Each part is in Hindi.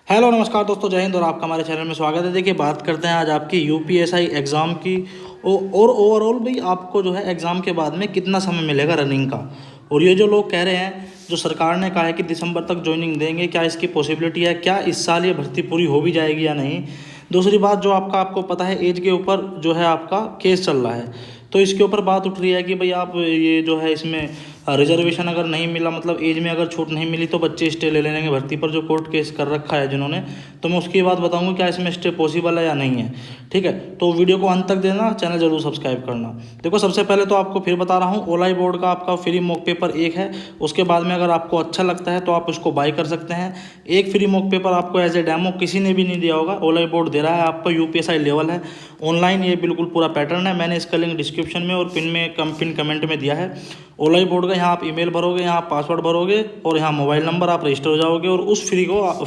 हेलो नमस्कार दोस्तों, जय हिंद और आपका हमारे चैनल में स्वागत है। देखिए, बात करते हैं आज आपकी यूपीएसआई एग्ज़ाम की और ओवरऑल भी आपको जो है एग्ज़ाम के बाद में कितना समय मिलेगा रनिंग का। और ये जो लोग कह रहे हैं, जो सरकार ने कहा है कि दिसंबर तक ज्वाइनिंग देंगे, क्या इसकी पॉसिबिलिटी है? क्या इस साल ये भर्ती पूरी हो भी जाएगी या नहीं? दूसरी बात, जो आपको पता है एज के ऊपर जो है आपका केस चल रहा है, तो इसके ऊपर बात उठ रही है कि भाई आप ये जो है इसमें रिजर्वेशन अगर नहीं मिला, मतलब एज में अगर छूट नहीं मिली, तो बच्चे स्टे ले लेंगे भर्ती पर, जो कोर्ट केस कर रखा है जिन्होंने। तो मैं उसकी बात बताऊंगा क्या इसमें स्टे पॉसिबल है या नहीं है। ठीक है, तो वीडियो को अंत तक देना, चैनल जरूर सब्सक्राइब करना। देखो, सबसे पहले तो आपको फिर बता रहा हूँ, ओलाई बोर्ड का आपका फ्री मॉक पेपर एक है। उसके बाद में अगर आपको अच्छा लगता है तो आप उसको बाय कर सकते हैं। एक फ्री मॉक पेपर आपको एज ए डेमो किसी ने भी नहीं दिया होगा, ओलाई बोर्ड दे रहा है आपका। यूपीएसआई लेवल है, ऑनलाइन, ये बिल्कुल पूरा पैटर्न है। मैंने इसका लिंक डिस्क्रिप्शन में और पिन कमेंट में दिया है। ओलाई बोर्ड का यहाँ आप ईमेल भरोगे, यहाँ आप पासवर्ड भरोगे और यहाँ मोबाइल नंबर, आप रजिस्टर हो जाओगे और उस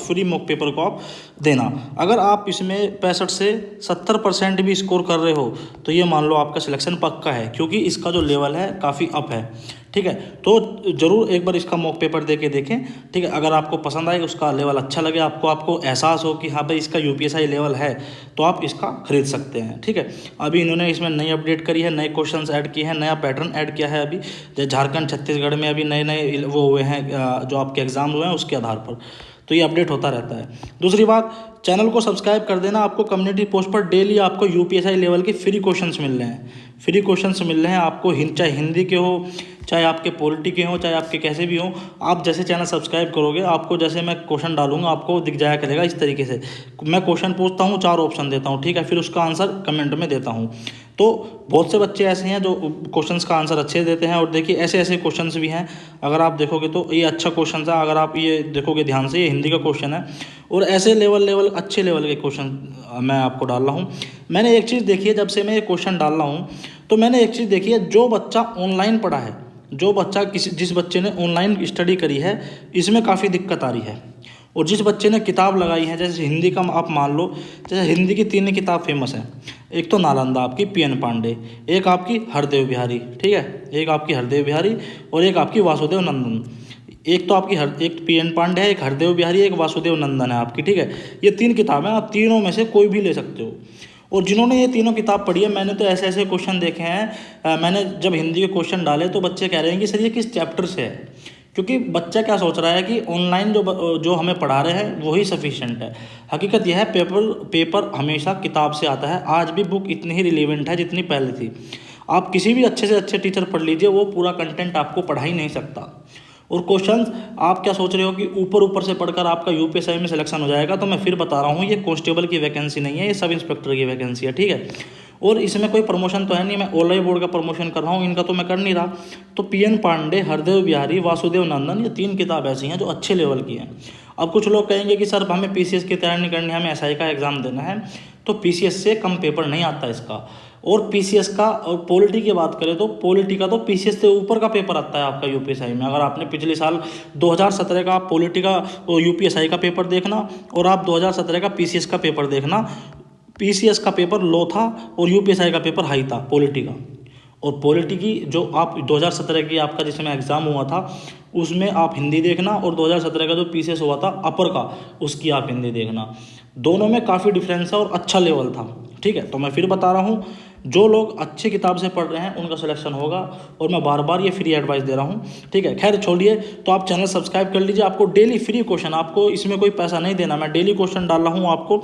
फ्री मॉक पेपर को आप देना। अगर आप इसमें 65 से 70% भी स्कोर कर रहे हो तो ये मान लो आपका सिलेक्शन पक्का है, क्योंकि इसका जो लेवल है काफ़ी अप है। ठीक है, तो ज़रूर एक बार इसका मॉक पेपर दे के देखें। ठीक है, अगर आपको पसंद आए, उसका लेवल अच्छा लगे, आपको एहसास हो कि हाँ भाई इसका यूपीएसआई लेवल है, तो आप इसका खरीद सकते हैं। ठीक है, अभी इन्होंने इसमें नई अपडेट करी है, नए क्वेश्चंस ऐड किए हैं, नया पैटर्न ऐड किया है। अभी जैसे झारखंड छत्तीसगढ़ में अभी नए नए वो हुए हैं, जो आपके एग्जाम हुए हैं उसके आधार पर, तो ये अपडेट होता रहता है। दूसरी बात, चैनल को सब्सक्राइब कर देना। आपको कम्युनिटी पोस्ट पर डेली आपको यूपीएसआई लेवल के फ्री क्वेश्चंस मिल रहे हैं। फ्री क्वेश्चंस मिल रहे हैं आपको, चाहे हिंदी के हो, चाहे आपके पॉलिटी के हो, चाहे आपके कैसे भी हो। आप जैसे चैनल सब्सक्राइब करोगे, आपको जैसे मैं क्वेश्चन डालूंगा आपको दिख जाया करेगा इस तरीके से। मैं क्वेश्चन पूछता हूँ, 4 ऑप्शन देता हूँ, ठीक है, फिर उसका आंसर कमेंट में देता हूँ। तो बहुत से बच्चे ऐसे हैं जो क्वेश्चंस का आंसर अच्छे देते हैं। और देखिए, ऐसे ऐसे क्वेश्चंस भी हैं, अगर आप देखोगे तो ये अच्छा क्वेश्चन है। अगर आप ये देखोगे ध्यान से, ये हिंदी का क्वेश्चन है और ऐसे अच्छे लेवल के क्वेश्चन मैं आपको डाल रहा हूँ। मैंने एक चीज़ देखी है, जब से मैं ये क्वेश्चन डाल रहा हूँ तो मैंने एक चीज़ देखी है, जो बच्चा ऑनलाइन पढ़ा है, जो बच्चा जिस बच्चे ने ऑनलाइन स्टडी करी है, इसमें काफ़ी दिक्कत आ रही है। और जिस बच्चे ने किताब लगाई है, जैसे हिंदी का आप मान लो, जैसे हिंदी की 3 किताब फेमस है। एक तो नालंदा आपकी पीएन पांडे, एक आपकी हरदेव बिहारी, ठीक है, एक आपकी हरदेव बिहारी और एक आपकी वासुदेव नंदन। एक तो आपकी एक पीएन पांडे है, एक हरदेव बिहारी, एक वासुदेव नंदन है आपकी। ठीक है, ये 3 किताबें, आप तीनों में से कोई भी ले सकते हो। और जिन्होंने ये तीनों किताब पढ़ी है, मैंने तो ऐसे ऐसे क्वेश्चन देखे हैं। मैंने जब हिंदी के क्वेश्चन डाले तो बच्चे कह रहे हैं कि सर ये किस चैप्टर से है, क्योंकि बच्चा क्या सोच रहा है कि ऑनलाइन जो हमें पढ़ा रहे हैं वही सफिशिएंट है। हकीकत यह है, पेपर हमेशा किताब से आता है। आज भी बुक इतनी ही रिलेवेंट है जितनी पहले थी। आप किसी भी अच्छे से अच्छे टीचर पढ़ लीजिए, वो पूरा कंटेंट आपको पढ़ा ही नहीं सकता। और क्वेश्चंस, आप क्या सोच रहे हो कि ऊपर ऊपर से पढ़कर आपका यूपीएसआई में सिलेक्शन हो जाएगा? तो मैं फिर बता रहा हूँ, ये कांस्टेबल की वैकेंसी नहीं है, ये सब इंस्पेक्टर की वैकेंसी है। ठीक है, और इसमें कोई प्रमोशन तो है नहीं, मैं ओलाई बोर्ड का प्रमोशन कर रहा हूँ, इनका तो मैं कर नहीं रहा। तो पीएन पांडे, हरदेव बिहारी, वासुदेव नंदन, ये 3 किताब ऐसी हैं जो अच्छे लेवल की हैं। अब कुछ लोग कहेंगे कि सर हमें पीसीएस की तैयारी नहीं करनी, हमें एसआई का एग्ज़ाम देना है, तो पीसीएस से कम पेपर नहीं आता इसका। और पीसीएस का, और पॉलिटी की बात करें तो पॉलिटी का तो पीसीएस से ऊपर का पेपर आता है आपका यूपीएसआई में। अगर आपने पिछले साल 2017 का पॉलिटी का यूपीएसआई का पेपर देखना और आप 2017 का पीसीएस का पेपर देखना, पीसीएस का पेपर लो था और यूपीएसआई का पेपर हाई था पॉलिटी का। और पॉलिटी की जो आप 2017 की आपका जिसमें एग्ज़ाम हुआ था, उसमें आप हिंदी देखना, और 2017 का जो पीसीएस हुआ था अपर का, उसकी आप हिंदी देखना। दोनों में काफ़ी डिफरेंस है और अच्छा लेवल था। ठीक है, तो मैं फिर बता रहा हूँ, जो लोग अच्छी किताब से पढ़ रहे हैं उनका सिलेक्शन होगा, और मैं बार बार ये फ्री एडवाइस दे रहा हूँ। ठीक है, खैर छोड़िए, तो आप चैनल सब्सक्राइब कर लीजिए। आपको डेली फ्री क्वेश्चन, आपको इसमें कोई पैसा नहीं देना, मैं डेली क्वेश्चन डाल रहा हूँ, आपको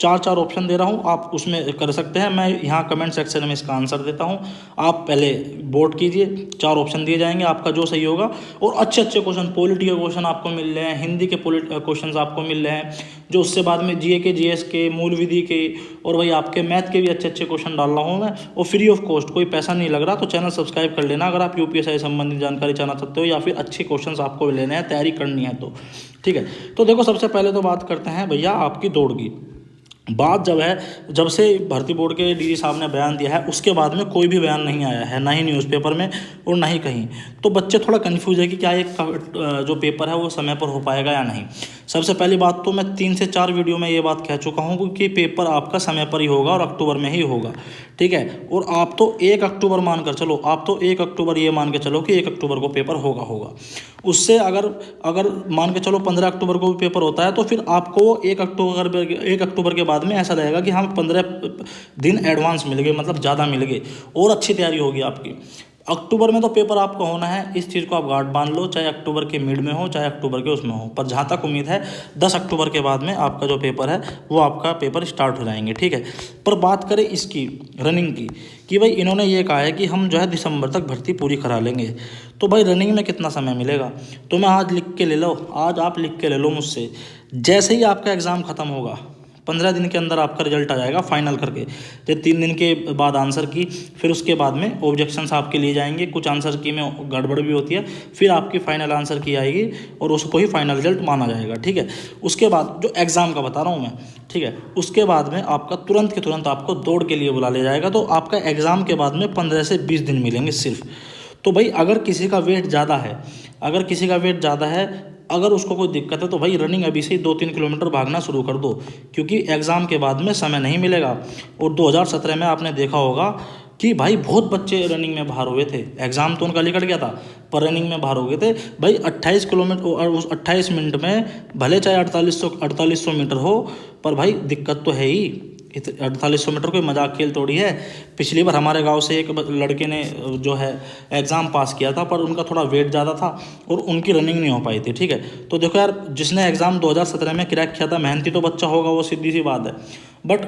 4 ऑप्शन दे रहा हूँ, आप उसमें कर सकते हैं। मैं यहाँ कमेंट सेक्शन में इसका आंसर देता हूँ, आप पहले वोट कीजिए, 4 ऑप्शन दिए जाएंगे, आपका जो सही होगा। और अच्छे अच्छे क्वेश्चन, पॉलिटी के क्वेश्चन आपको मिल रहे हैं, हिंदी के क्वेश्चन आपको मिल रहे हैं, जो उससे बाद में जीए के, जीएस के, मूल विधि के, और भाई आपके मैथ के भी अच्छे अच्छे क्वेश्चन डाल रहा हूँ मैं, और फ्री ऑफ कॉस्ट, कोई पैसा नहीं लग रहा। तो चैनल सब्सक्राइब कर लेना अगर आप यूपीएसआई संबंधित जानकारी चाहना चाहते हो, या फिर अच्छे क्वेश्चन आपको लेने हैं, तैयारी करनी है तो। ठीक है, तो देखो, सबसे पहले तो बात करते हैं भैया आपकी दौड़ की। बात जब से भर्ती बोर्ड के डीजी साहब ने बयान दिया है, उसके बाद में कोई भी बयान नहीं आया है, ना ही न्यूज़पेपर में और ना ही कहीं। तो बच्चे थोड़ा कंफ्यूज है कि क्या एक जो पेपर है वो समय पर हो पाएगा या नहीं। सबसे पहली बात तो मैं 3 से 4 वीडियो में ये बात कह चुका हूँ कि पेपर आपका समय पर ही होगा और अक्टूबर में ही होगा। ठीक है, और आप तो 1 अक्टूबर मान कर चलो, आप तो 1 अक्टूबर ये मान के चलो कि 1 अक्टूबर को पेपर होगा। उससे अगर अगर मान के चलो 15 अक्टूबर को भी पेपर होता है तो फिर आपको 1 अक्टूबर के बाद में ऐसा रहेगा कि हम 15 दिन एडवांस मिल गए, मतलब ज़्यादा मिल गए और अच्छी तैयारी होगी आपकी। अक्टूबर में तो पेपर आपका होना है, इस चीज़ को आप गांठ बांध लो, चाहे अक्टूबर के मिड में हो चाहे अक्टूबर के उसमें हो। पर जहाँ तक उम्मीद है 10 अक्टूबर के बाद में आपका जो पेपर है वो आपका पेपर स्टार्ट हो जाएंगे, ठीक है। पर बात करें इसकी रनिंग की, कि भाई इन्होंने ये कहा है कि हम जो है दिसंबर तक भर्ती पूरी करा लेंगे। तो भाई रनिंग में कितना समय मिलेगा, तो मैं आज लिख के ले लो, आज आप लिख के ले लो मुझसे, जैसे ही आपका एग्ज़ाम ख़त्म होगा 15 दिन के अंदर आपका रिजल्ट आ जाएगा फाइनल करके। तो 3 दिन के बाद आंसर की, फिर उसके बाद में ऑब्जेक्शंस आपके लिए जाएंगे, कुछ आंसर की में गड़बड़ भी होती है, फिर आपकी फाइनल आंसर की आएगी और उसको ही फाइनल रिजल्ट माना जाएगा, ठीक है। उसके बाद जो एग्ज़ाम का बता रहा हूँ मैं, ठीक है, उसके बाद में आपका तुरंत के तुरंत आपको दौड़ के लिए बुला लिया जाएगा। तो आपका एग्ज़ाम के बाद में 15 से 20 दिन मिलेंगे सिर्फ। तो भाई अगर किसी का वेट ज़्यादा है, अगर किसी का वेट ज़्यादा है, अगर उसको कोई दिक्कत है तो भाई रनिंग अभी से ही 2-3 किलोमीटर भागना शुरू कर दो, क्योंकि एग्ज़ाम के बाद में समय नहीं मिलेगा। और 2017 में आपने देखा होगा कि भाई बहुत बच्चे रनिंग में बाहर हुए थे, एग्ज़ाम तो उनका निकल गया था पर रनिंग में बाहर हो गए थे भाई। 28 किलोमीटर और उस 28 मिनट में भले चाहे 4800 मीटर हो, पर भाई दिक्कत तो है ही। 4800 मीटर कोई मजाक खेल थोड़ी है। पिछली बार हमारे गांव से एक लड़के ने जो है एग्ज़ाम पास किया था, पर उनका थोड़ा वेट ज़्यादा था और उनकी रनिंग नहीं हो पाई थी, ठीक है। तो देखो यार, जिसने एग्ज़ाम 2017 में क्रैक किया था, मेहनती तो बच्चा होगा वो, सीधी सी बात है, बट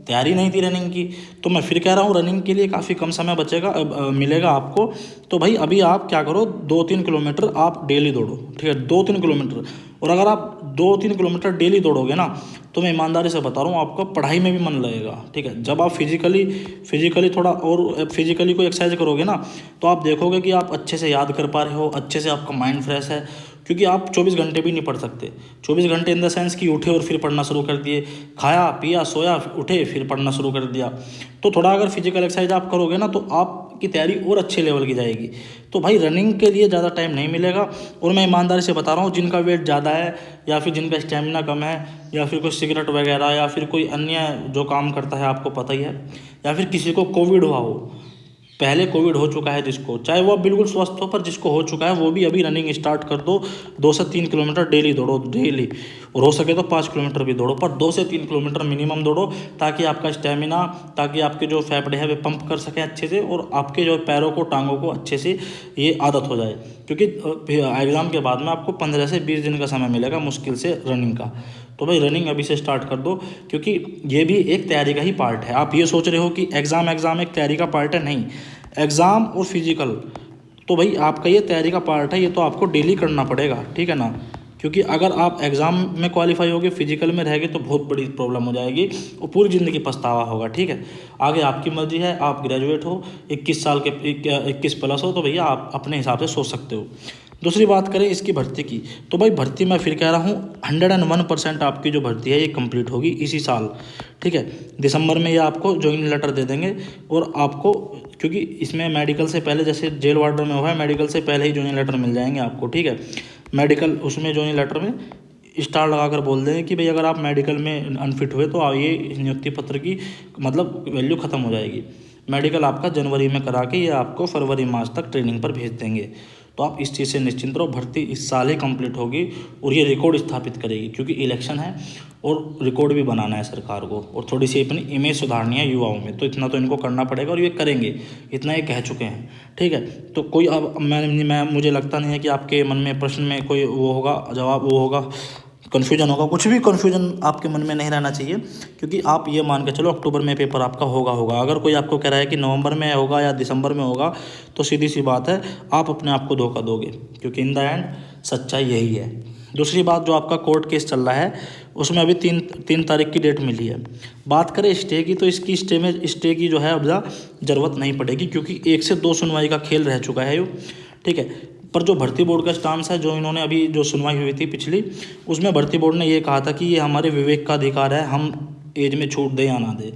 तैयारी नहीं थी रनिंग की। तो मैं फिर कह रहा हूँ रनिंग के लिए काफ़ी कम समय बचेगा, मिलेगा आपको। तो भाई अभी आप क्या करो, 2-3 किलोमीटर आप डेली दौड़ो, ठीक है, 2-3 किलोमीटर। और अगर आप 2-3 किलोमीटर डेली दौड़ोगे ना, तो मैं ईमानदारी से बता रहा हूँ आपका पढ़ाई में भी मन लगेगा, ठीक है। जब आप फिजिकली थोड़ा और फिजिकली कोई एक्सरसाइज करोगे ना, तो आप देखोगे कि आप अच्छे से याद कर पा रहे हो, अच्छे से आपका माइंड फ्रेश है। क्योंकि आप 24 घंटे भी नहीं पढ़ सकते, 24 घंटे इन द सेंस कि उठे और फिर पढ़ना शुरू कर दिए, खाया पिया सोया उठे फिर पढ़ना शुरू कर दिया। तो थोड़ा अगर फिजिकल एक्सरसाइज आप करोगे ना, तो आपकी तैयारी और अच्छे लेवल की जाएगी। तो भाई रनिंग के लिए ज़्यादा टाइम नहीं मिलेगा। और मैं ईमानदारी से बता रहा हूँ, जिनका वेट ज़्यादा है या फिर जिनका स्टेमिना कम है, या फिर कोई सिगरेट वगैरह या फिर कोई अन्य जो काम करता है आपको पता ही है, या फिर किसी को कोविड हुआ हो, पहले कोविड हो चुका है जिसको, चाहे वो बिल्कुल स्वस्थ हो, पर जिसको हो चुका है वो भी अभी रनिंग स्टार्ट कर दो। 2 से 3 किलोमीटर डेली दौड़ो, डेली, और हो सके तो 5 किलोमीटर भी दौड़ो, पर 2 से 3 किलोमीटर मिनिमम दौड़ो, ताकि आपका स्टेमिना, ताकि आपके जो फेफड़े हैं वे पंप कर सकें अच्छे से, और आपके जो पैरों को टांगों को अच्छे से ये आदत हो जाए। क्योंकि एग्ज़ाम के बाद में आपको 15 से 20 दिन का समय मिलेगा मुश्किल से रनिंग का। तो भाई रनिंग अभी से स्टार्ट कर दो, क्योंकि ये भी एक तैयारी का ही पार्ट है। आप ये सोच रहे हो कि एग्ज़ाम एक तैयारी का पार्ट है, नहीं। एग्ज़ाम और फिजिकल तो भाई आपका ये तैयारी का पार्ट है, ये तो आपको डेली करना पड़ेगा, ठीक है ना। क्योंकि अगर आप एग्ज़ाम में क्वालिफाई होगे, फिजिकल में रहेंगे, तो बहुत बड़ी प्रॉब्लम हो जाएगी और पूरी ज़िंदगी पछतावा होगा, ठीक है। आगे आपकी मर्जी है, आप ग्रेजुएट हो, 21 साल के 21 प्लस हो, तो भैया आप अपने हिसाब से सोच सकते हो। दूसरी बात करें इसकी भर्ती की, तो भाई भर्ती मैं फिर कह रहा हूँ 101% आपकी जो भर्ती है ये कंप्लीट होगी इसी साल, ठीक है। दिसंबर में ये आपको ज्वाइनिंग लेटर दे देंगे, और आपको, क्योंकि इसमें मेडिकल से पहले, जैसे जेल वार्डर में हुआ है, मेडिकल से पहले ही ज्वाइनिंग लेटर मिल जाएंगे आपको, ठीक है। मेडिकल उसमें ज्वाइनिंग लेटर में स्टार लगाकर बोल देंगे कि भाई अगर आप मेडिकल में अनफिट हुए तो ये नियुक्ति पत्र की मतलब वैल्यू ख़त्म हो जाएगी। मेडिकल आपका जनवरी में करा के ये आपको फरवरी मार्च तक ट्रेनिंग पर भेज देंगे। तो आप इस चीज़ से निश्चिंत रहो, भर्ती इस साल ही कंप्लीट होगी और ये रिकॉर्ड स्थापित करेगी, क्योंकि इलेक्शन है और रिकॉर्ड भी बनाना है सरकार को, और थोड़ी सी अपनी इमेज सुधारनी है युवाओं में। तो इतना तो इनको करना पड़ेगा और ये करेंगे, इतना ये कह चुके हैं, ठीक है। तो कोई अब मैं मुझे लगता नहीं है कि आपके मन में प्रश्न में कोई वो होगा, जवाब वो होगा, कन्फ्यूजन होगा। कुछ भी कन्फ्यूजन आपके मन में नहीं रहना चाहिए, क्योंकि आप ये मान के चलो अक्टूबर में पेपर आपका होगा। अगर कोई आपको कह रहा है कि नवंबर में होगा या दिसंबर में होगा, तो सीधी सी बात है, आप अपने आप को धोखा दोगे, क्योंकि इन द एंड सच्चाई यही है। दूसरी बात, जो आपका कोर्ट केस चल रहा है उसमें अभी 3 तारीख की डेट मिली है। बात करें स्टे की, तो इसकी स्टे की जो है अब ज़रूरत नहीं पड़ेगी, क्योंकि 1 से 2 सुनवाई का खेल रह चुका है ये, ठीक है। पर जो भर्ती बोर्ड का स्टांस है, जो इन्होंने अभी जो सुनवाई हुई थी पिछली, उसमें भर्ती बोर्ड ने ये कहा था कि ये हमारे विवेक का अधिकार है, हम एज में छूट दें या ना दें।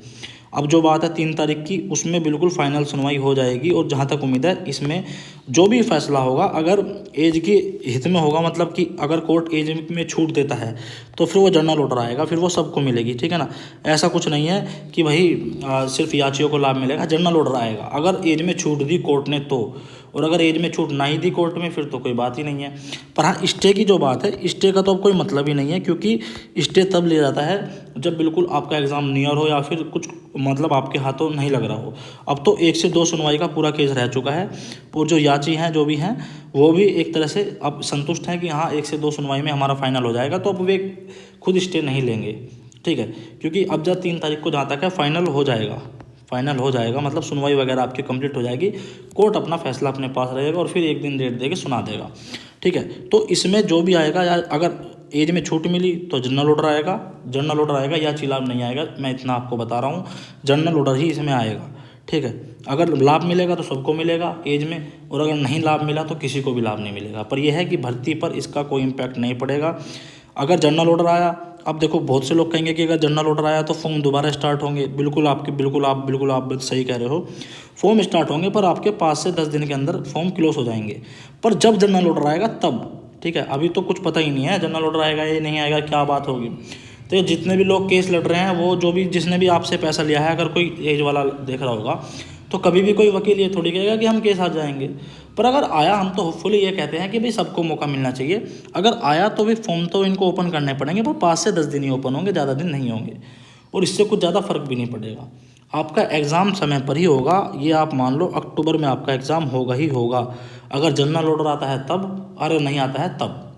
अब जो बात है 3 तारीख की, उसमें बिल्कुल फाइनल सुनवाई हो जाएगी, और जहाँ तक उम्मीद है इसमें जो भी फैसला होगा, अगर एज के हित में होगा, मतलब कि अगर कोर्ट एज में छूट देता है तो फिर वो जनरल ऑर्डर आएगा, फिर वो सबको मिलेगी, ठीक है ना। ऐसा कुछ नहीं है कि भाई सिर्फ याचियों को लाभ मिलेगा, जनरल ऑर्डर आएगा अगर एज में छूट दी कोर्ट ने तो। और अगर एज में छूट ना ही दी कोर्ट में फिर तो कोई बात ही नहीं है। पर हाँ, स्टे की जो बात है, स्टे का तो अब कोई मतलब ही नहीं है, क्योंकि स्टे तब लिया जाता है जब बिल्कुल आपका एग्ज़ाम नियर हो या फिर कुछ मतलब आपके हाथों नहीं लग रहा हो। अब तो 1 से 2 सुनवाई का पूरा केस रह चुका है और जो याची हैं जो भी हैं वो भी एक तरह से अब संतुष्ट हैं कि हाँ 1 से 2 सुनवाई में हमारा फाइनल हो जाएगा, तो अब वे खुद स्टे नहीं लेंगे, ठीक है। क्योंकि अब जब 3 तारीख को जहाँ तक है फाइनल हो जाएगा, मतलब सुनवाई वगैरह आपकी कंप्लीट हो जाएगी, कोर्ट अपना फैसला अपने पास रहेगा और फिर एक दिन डेट दे के सुना देगा, ठीक है। तो इसमें जो भी आएगा, या अगर एज में छूट मिली तो जनरल ऑर्डर आएगा या चिलाब नहीं आएगा, मैं इतना आपको बता रहा हूँ, जनरल ऑर्डर ही इसमें आएगा, ठीक है। अगर लाभ मिलेगा तो सबको मिलेगा एज में, और अगर नहीं लाभ मिला तो किसी को भी लाभ नहीं मिलेगा। पर यह है कि भर्ती पर इसका कोई इम्पैक्ट नहीं पड़ेगा अगर जनरल ऑर्डर आया। अब देखो, बहुत से लोग कहेंगे कि अगर जनरल ऑर्डर आया तो फॉर्म दोबारा स्टार्ट होंगे। बिल्कुल आप सही कह रहे हो, फॉर्म स्टार्ट होंगे, पर आपके 5 से 10 दिन के अंदर फॉर्म क्लोज हो जाएंगे। पर जब जनरल ऑर्डर आएगा तब, ठीक है, अभी तो कुछ पता ही नहीं है जनरल ऑर्डर आएगा या नहीं आएगा, क्या बात होगी। तो ये जितने भी लोग केस लड़ रहे हैं, वो जो भी जिसने भी आपसे पैसा लिया है, अगर कोई एज वाला देख रहा होगा तो कभी भी कोई वकील ये थोड़ी कहेगा कि हम केस हार जाएंगे। पर अगर आया, हम तो होपफुली ये कहते हैं कि भाई सबको मौका मिलना चाहिए। अगर आया तो भी फॉर्म तो इनको ओपन करने पड़ेंगे, पर 5 से 10 दिन ही ओपन होंगे, ज़्यादा दिन नहीं होंगे, और इससे कुछ ज़्यादा फर्क भी नहीं पड़ेगा। आपका एग्ज़ाम समय पर ही होगा, ये आप मान लो, अक्टूबर में आपका एग्ज़ाम होगा ही होगा। अगर जनरल ऑर्डर आता है तब, अगर नहीं आता है तब।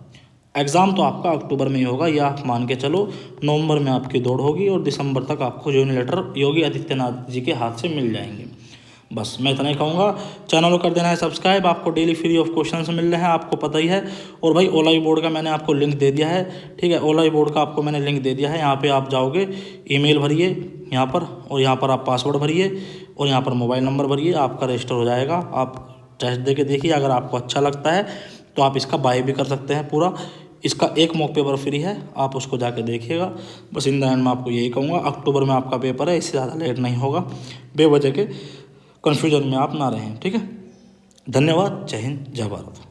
एग्ज़ाम तो आपका अक्टूबर में ही होगा, ये आप मान के चलो। नवंबर में आपकी दौड़ होगी और दिसंबर तक आपको ज्वाइनिंग लेटर योगी आदित्यनाथ जी के हाथ से मिल जाएंगे। बस मैं इतना ही कहूँगा। चैनल को कर देना है सब्सक्राइब, आपको डेली फ्री ऑफ क्वेश्चंस मिल रहे हैं, आपको पता ही है। और भाई ओलाई बोर्ड का मैंने आपको लिंक दे दिया है, ठीक है, ओलाई बोर्ड का आपको मैंने लिंक दे दिया है। यहाँ पे आप जाओगे, ईमेल भरिए यहाँ पर, और यहाँ पर आप पासवर्ड भरिए, और यहाँ पर मोबाइल नंबर भरिए, आपका रजिस्टर हो जाएगा। आप टेस्ट दे के देखिए, अगर आपको अच्छा लगता है तो आप इसका बाय भी कर सकते हैं पूरा। इसका एक मॉक पेपर फ्री है, आप उसको जाके देखिएगा। बस इन द एंड में आपको यही कहूँगा, अक्टूबर में आपका पेपर है, इससे ज़्यादा लेट नहीं होगा। बेवजह के कन्फ्यूजन में आप ना रहें, ठीक है। धन्यवाद। जय हिंद, जय भारत।